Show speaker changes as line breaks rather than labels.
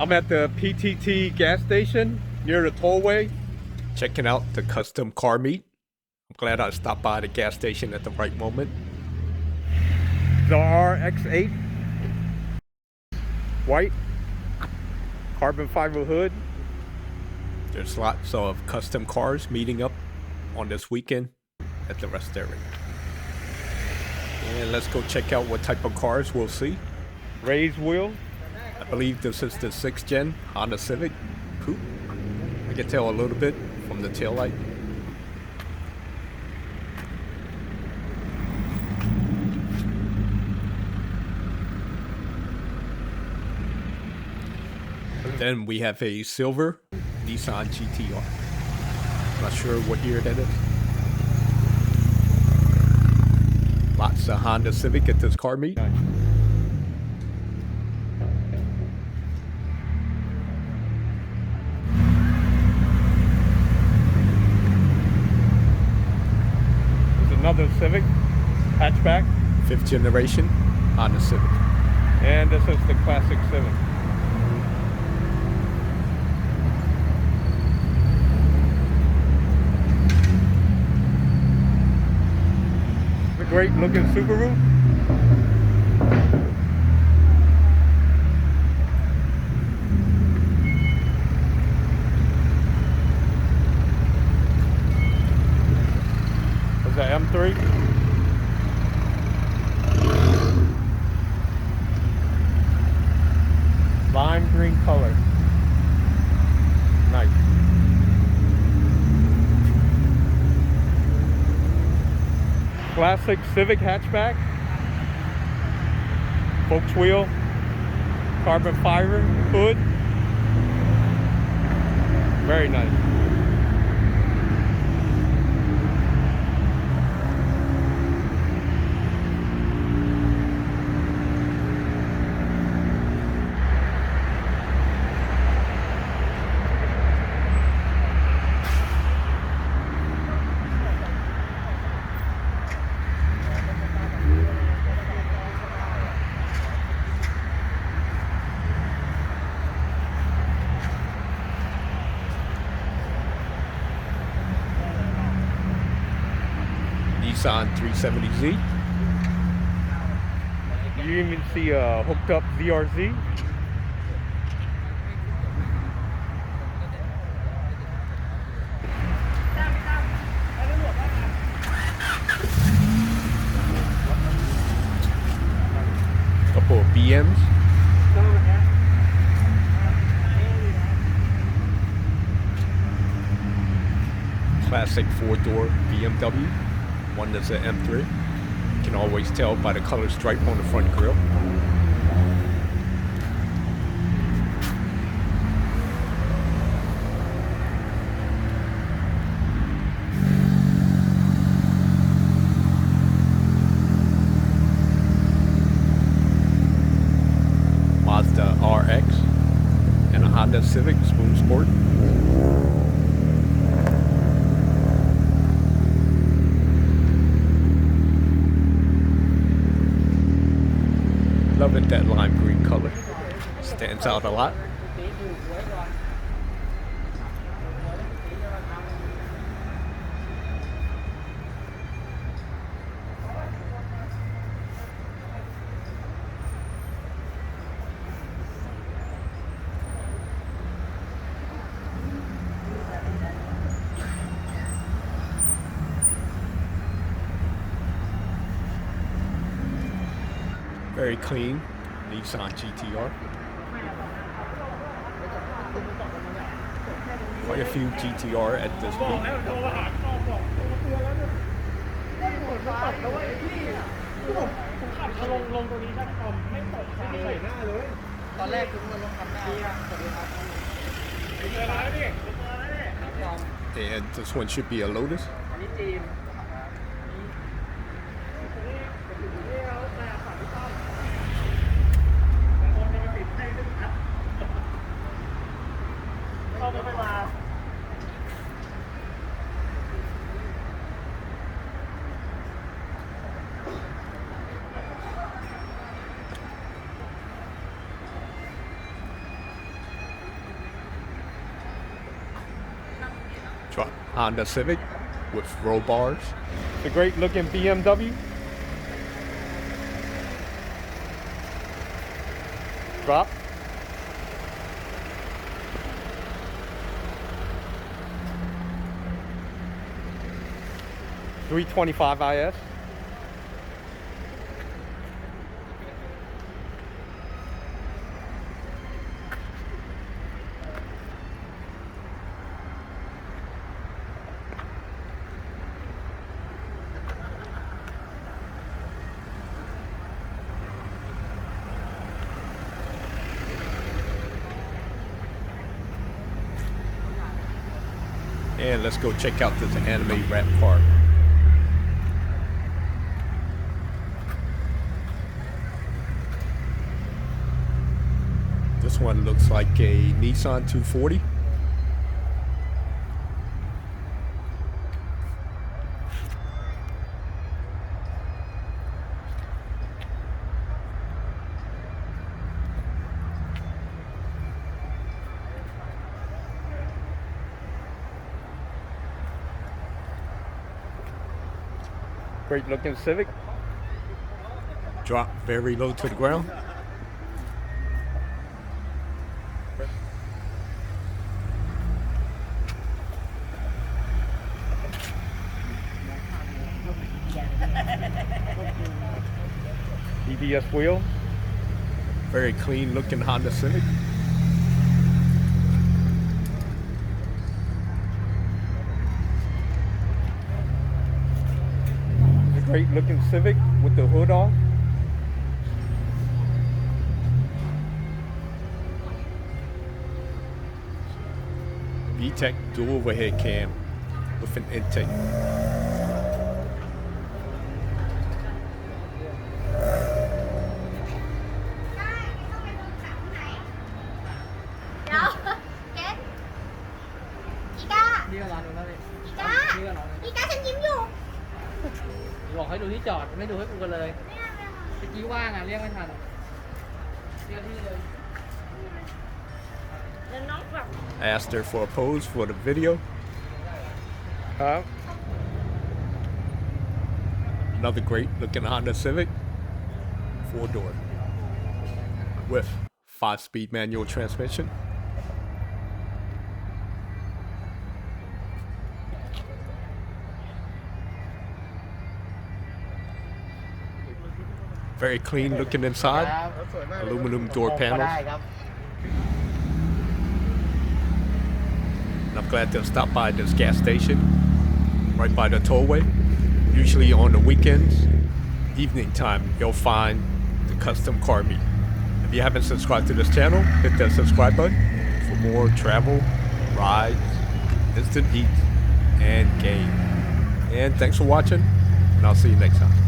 I'm at the PTT gas station near the tollway, checking out the custom car meet. I'm glad I stopped by the gas station at the right moment. The RX-8, white, carbon fiber hood. There's lots of custom cars meeting up on this weekend at the rest area. And let's go check out what type of cars we'll see. Raised wheel. I believe this is the 6th gen Honda Civic Coupe. I can tell a little bit from the taillight. Then we have a silver Nissan GTR. Not sure what year that is. Lots of Honda Civic at this car meet. There's another Civic hatchback. 5th generation Honda Civic. And this is the classic Civic. Great looking Subaru. Is that M3? Lime green color. Nice. Classic Civic hatchback, spokes wheel, carbon fiber hood, very nice. Nissan 370Z. You even see a hooked up ZRZ. Couple of BMs. Classic 4-door BMW. One that's an M3. You can always tell by the color stripe on the front grille. Mazda RX and a Honda Civic Spoon Sport. Loving that lime green color. Stands out a lot. Very clean Nissan GTR. Quite a few GTR at this point.
ตอนแรกคุณมาลงคำหน้าสวัสดีครับ
And this one should be a Lotus.
อันนี้จีน
Lotus Drop Honda Civic with roll bars. The great looking BMW. Drop. $325 IS. And let's go check out this anime rap car. This one looks like a Nissan 240. Great looking Civic. Drop very low to the ground. EBS wheel. Very clean looking Honda Civic. Great looking Civic with the hood on. VTEC dual overhead cam with an intake.
นี่ก็ร้านนู้นแล้วนี่
อีกา
นี่ก็ร้านนู้น
อีกาฉันยิ้มอยู่
บอกให้ดูที่จอดไม่ดูให้กูกันเลยเมื่อกี้ว่างอ่ะเรียกไม่ทันเรียกที่เลย
แล้วน้องแบบ
I asked her for a pose for the video. Another great looking Honda Civic. 4-door. With 5-speed manual transmission. Very clean looking inside. Aluminum door
ก็
panels.
ได้ครับ
And I'm glad to stop by this gas station right by the tollway. Usually on the weekends, evening time, you'll find the custom car meet. If you haven't subscribed to this channel, hit that subscribe button for more travel, rides, instant eats, and game. And thanks for watching, and I'll see you next time.